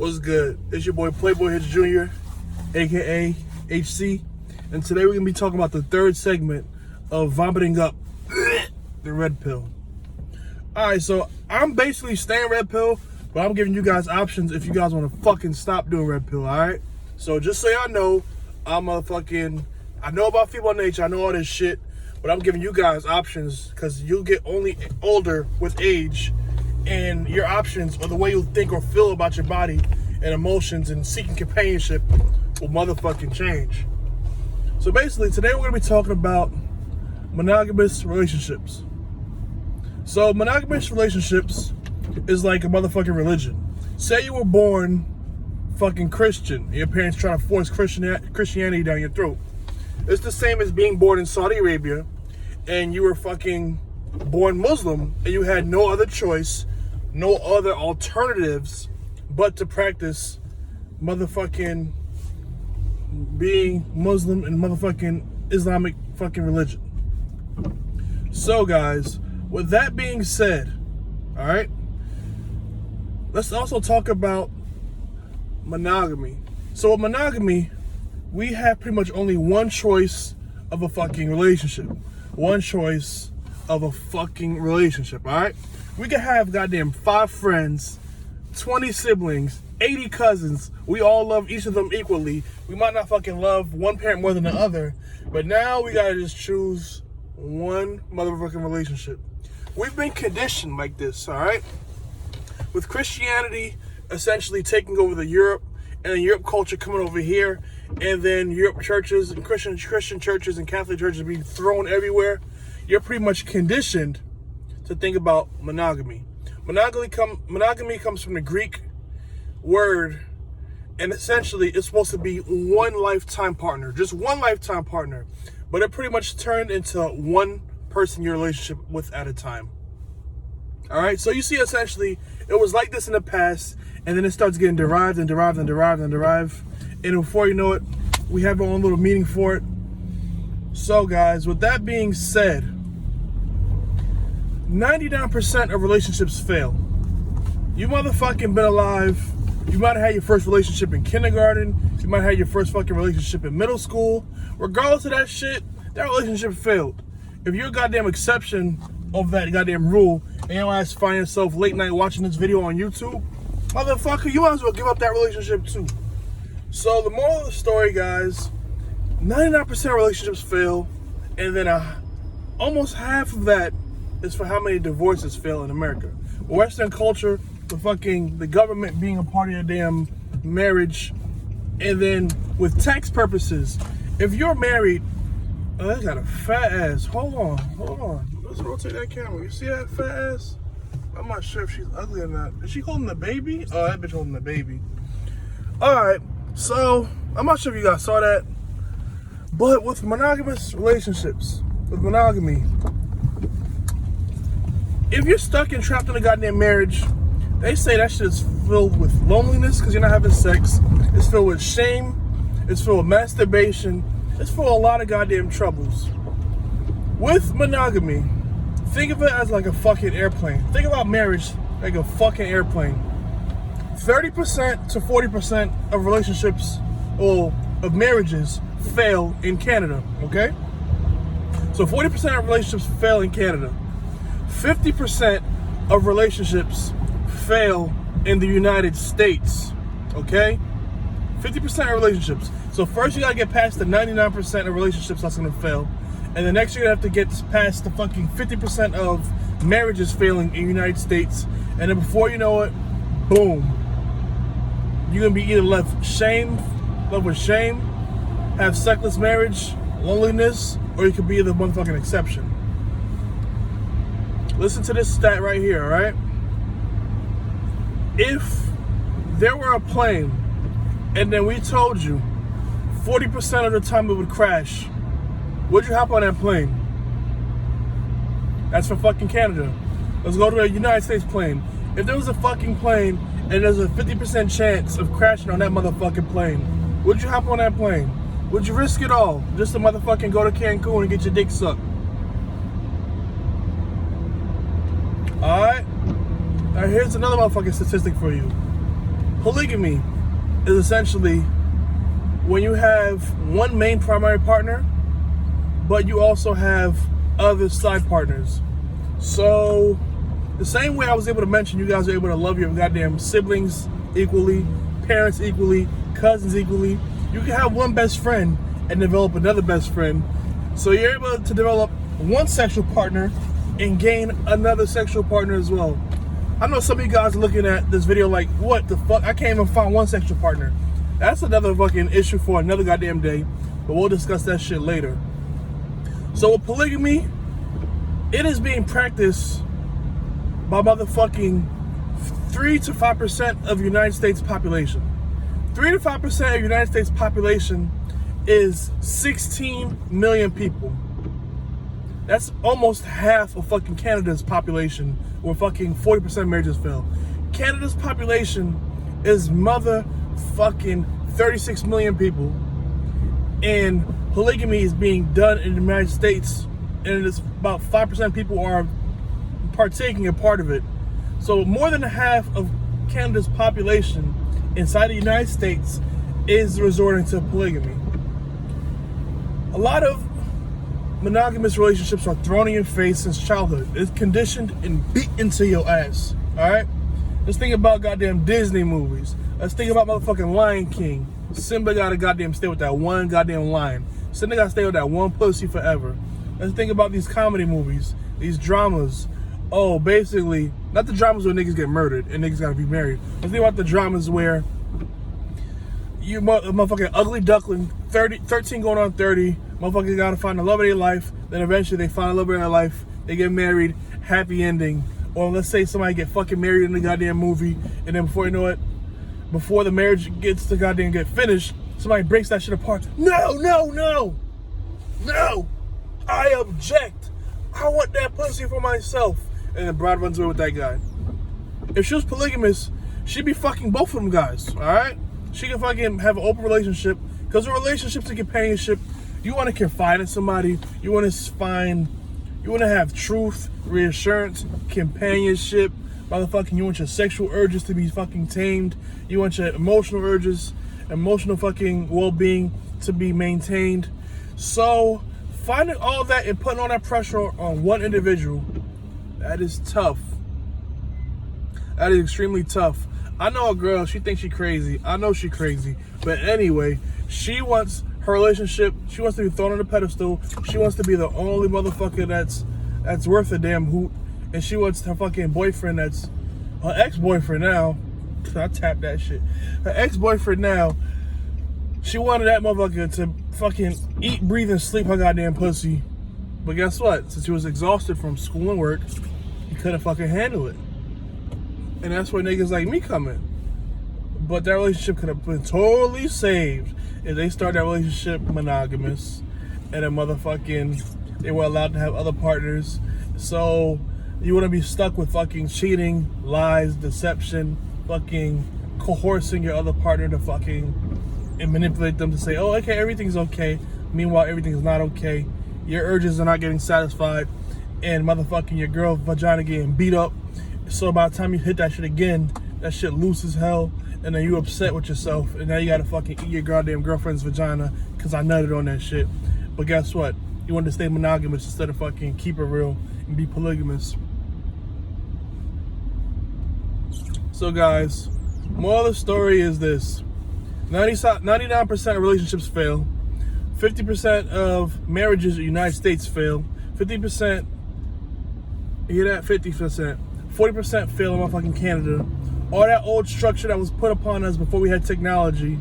What's good? It's your boy Playboy Hitch Jr., aka HC, and today we're gonna be talking about the third segment of vomiting up the red pill. Alright, so I'm basically staying red pill, but I'm giving you guys options if you guys want to fucking stop doing red pill, alright? So just so y'all know, I know about female nature, I know all this shit, but I'm giving you guys options because you'll get only older with age, and your options or the way you think or feel about your body and emotions and seeking companionship will motherfucking change. So basically, today we're going to be talking about monogamous relationships. So monogamous relationships is like a motherfucking religion. Say you were born fucking Christian, and your parents trying to force Christianity down your throat. It's the same as being born in Saudi Arabia and you were fucking born Muslim and you had no other choice, no other alternatives but to practice motherfucking being Muslim and motherfucking Islamic fucking religion. So guys, with that being said, alright, let's also talk about monogamy. So with monogamy, we have pretty much only one choice of a fucking relationship. One choice of a fucking relationship, alright? We could have goddamn 5 friends, 20 siblings, 80 cousins. We all love each of them equally. We might not fucking love one parent more than the other, but now we gotta just choose one motherfucking relationship. We've been conditioned like this, alright? With Christianity essentially taking over the Europe, and then Europe culture coming over here, and then Europe churches and Christian churches and Catholic churches being thrown everywhere, you're pretty much conditioned to think about monogamy. Monogamy comes from the Greek word, and essentially it's supposed to be one lifetime partner, just one lifetime partner, but it pretty much turned into one person you're in a relationship with at a time. All right, so you see, essentially, it was like this in the past, and then it starts getting derived, and before you know it, we have our own little meaning for it. So guys, with that being said, 99% of relationships fail. You motherfucking been alive. You might have had your first relationship in kindergarten. You might have had your first fucking relationship in middle school. Regardless of that shit, that relationship failed. If you're a goddamn exception of that goddamn rule, and you ass find yourself late night watching this video on YouTube, motherfucker, you might as well give up that relationship too. So the moral of the story, guys, 99% of relationships fail, and then almost half of that is for how many divorces fail in America. Western culture, the government being a part of your damn marriage, and then with tax purposes, if you're married, oh, that got a fat ass. Hold on. Let's rotate that camera. You see that fat ass? I'm not sure if she's ugly or not. Is she holding the baby? Oh, that bitch holding the baby. Alright, so I'm not sure if you guys saw that, but with monogamous relationships, with monogamy, if you're stuck and trapped in a goddamn marriage, they say that shit is filled with loneliness because you're not having sex. It's filled with shame. It's filled with masturbation. It's filled with a lot of goddamn troubles. With monogamy, think of it as like a fucking airplane. Think about marriage like a fucking airplane. 30% to 40% of relationships or of marriages fail in Canada, okay? So 40% of relationships fail in Canada. 50% of relationships fail in the United States, okay? 50% of relationships. So first you gotta get past the 99% of relationships that's gonna fail. And the next you're gonna have to get past the fucking 50% of marriages failing in the United States. And then before you know it, boom. You're gonna be either left with shame, have sexless marriage, loneliness, or you could be the motherfucking exception. Listen to this stat right here, alright? If there were a plane and then we told you 40% of the time it would crash, would you hop on that plane? That's for fucking Canada. Let's go to a United States plane. If there was a fucking plane and there's a 50% chance of crashing on that motherfucking plane, would you hop on that plane? Would you risk it all just to motherfucking go to Cancun and get your dick sucked? Alright? Now here's another motherfucking statistic for you. polygamy is essentially when you have one main primary partner, but you also have other side partners. So the same way I was able to mention, you guys are able to love your goddamn siblings equally, parents equally, cousins equally. You can have one best friend and develop another best friend. So you're able to develop one sexual partner and gain another sexual partner as well. I know some of you guys are looking at this video like, what the fuck? I can't even find one sexual partner. That's another fucking issue for another goddamn day, but we'll discuss that shit later. So with polygamy, it is being practiced by motherfucking 3 to 5% of the United States population. 3 to 5% of the United States population is 16 million people. That's almost half of fucking Canada's population, where fucking 40% marriages fail. Canada's population is motherfucking 36 million people, and polygamy is being done in the United States, and it's about 5% of people are partaking a part of it. So more than half of Canada's population inside the United States is resorting to polygamy. A lot of monogamous relationships are thrown in your face since childhood. It's conditioned and beat into your ass. Alright? Let's think about goddamn Disney movies. Let's think about motherfucking Lion King. Simba gotta goddamn stay with that one goddamn lion. Simba gotta stay with that one pussy forever. Let's think about these comedy movies, these dramas. Oh, basically, not the dramas where niggas get murdered and niggas gotta be married. Let's think about the dramas where you motherfucking ugly duckling, 13 going on 30, motherfuckers gotta find the love of their life, then eventually they find the love of their life, they get married, happy ending. Or let's say somebody get fucking married in the goddamn movie, and then before you know it, before the marriage gets to goddamn get finished, somebody breaks that shit apart. No, no, no! No! I object! I want that pussy for myself. And the bride runs away with that guy. If she was polygamous, she'd be fucking both of them guys, alright? She can fucking have an open relationship, because a relationship's a companionship. You want to confide in somebody, you want to have truth, reassurance, companionship, motherfucking, you want your sexual urges to be fucking tamed, you want your emotional urges, emotional fucking well-being to be maintained. So finding all that and putting all that pressure on one individual, that is tough. That is extremely tough. I know a girl, she thinks she crazy. I know she crazy. But anyway, she wants her relationship, she wants to be thrown on a pedestal. She wants to be the only motherfucker that's worth a damn hoot. And she wants her fucking boyfriend that's her ex-boyfriend now. I tapped that shit. Her ex-boyfriend now, she wanted that motherfucker to fucking eat, breathe, and sleep her goddamn pussy. But guess what? Since he was exhausted from school and work, he couldn't fucking handle it. And that's where niggas like me come in. But that relationship could have been totally saved if they start that relationship monogamous and a motherfucking, they were allowed to have other partners. So you wouldn't be stuck with fucking cheating, lies, deception, fucking coercing your other partner to fucking and manipulate them to say, oh, okay, everything's okay. Meanwhile, everything is not okay. Your urges are not getting satisfied, and motherfucking your girl vagina getting beat up. So by the time you hit that shit again, that shit loose as hell, and then you upset with yourself, and now you gotta fucking eat your goddamn girlfriend's vagina because I nutted on that shit. But guess what? You want to stay monogamous instead of fucking keep it real and be polygamous. So guys, moral of the story is this: 99% of relationships fail. 50% of marriages in the United States fail. 50%, you hear that? 50%. 40% fail in motherfucking Canada. All that old structure that was put upon us before we had technology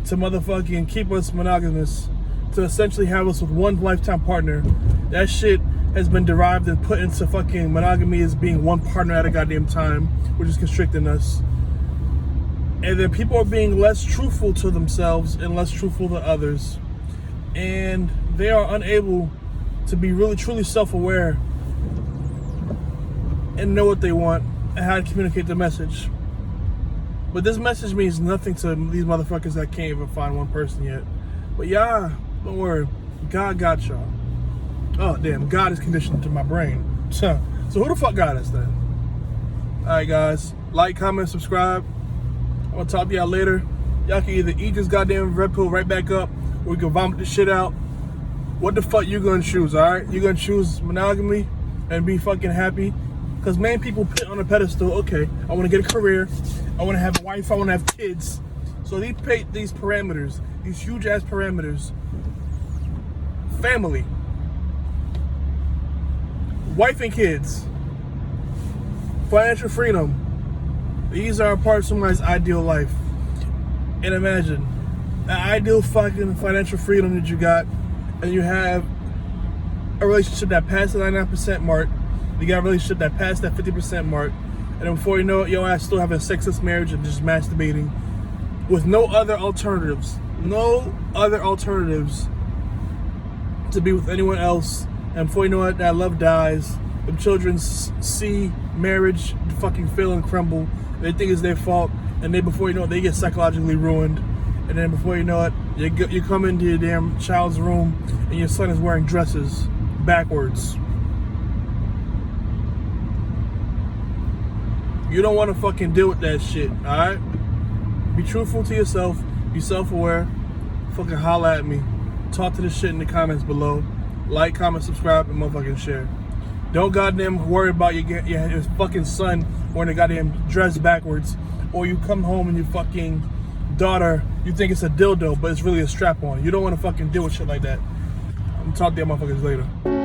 to motherfucking keep us monogamous, to essentially have us with one lifetime partner, that shit has been derived and put into fucking monogamy as being one partner at a goddamn time, which is constricting us. And then people are being less truthful to themselves and less truthful to others. And they are unable to be really truly self-aware and know what they want and how to communicate the message. But this message means nothing to these motherfuckers that can't even find one person yet. But yeah, don't worry, God got y'all. Oh damn, God is conditioned to my brain. So who the fuck got us then? Alright guys, like, comment, subscribe. I'm gonna talk to y'all later. Y'all can either eat this goddamn red pill right back up, or we can vomit this shit out. What the fuck you gonna choose, alright? You gonna choose monogamy and be fucking happy? Because main people put on a pedestal, okay, I wanna get a career, I wanna have a wife, I wanna have kids. So they pay these parameters, these huge ass parameters. Family, wife and kids, financial freedom. These are part of somebody's ideal life. And imagine the ideal fucking financial freedom that you got, and you have a relationship that passed the 99% mark. You got a relationship that passed that 50% mark, and then before you know it, your ass still having a sexless marriage and just masturbating with no other alternatives. No other alternatives to be with anyone else. And before you know it, that love dies. The children see marriage fucking fail and crumble. They think it's their fault, and then before you know it, they get psychologically ruined. And then before you know it, you come into your damn child's room and your son is wearing dresses backwards. You don't want to fucking deal with that shit, alright? Be truthful to yourself. Be self-aware. Fucking holla at me. Talk to this shit in the comments below. Like, comment, subscribe, and motherfucking share. Don't goddamn worry about your fucking son wearing a goddamn dress backwards, or you come home and your fucking daughter, you think it's a dildo, but it's really a strap-on. You don't want to fucking deal with shit like that. I'm gonna talk to you motherfuckers later.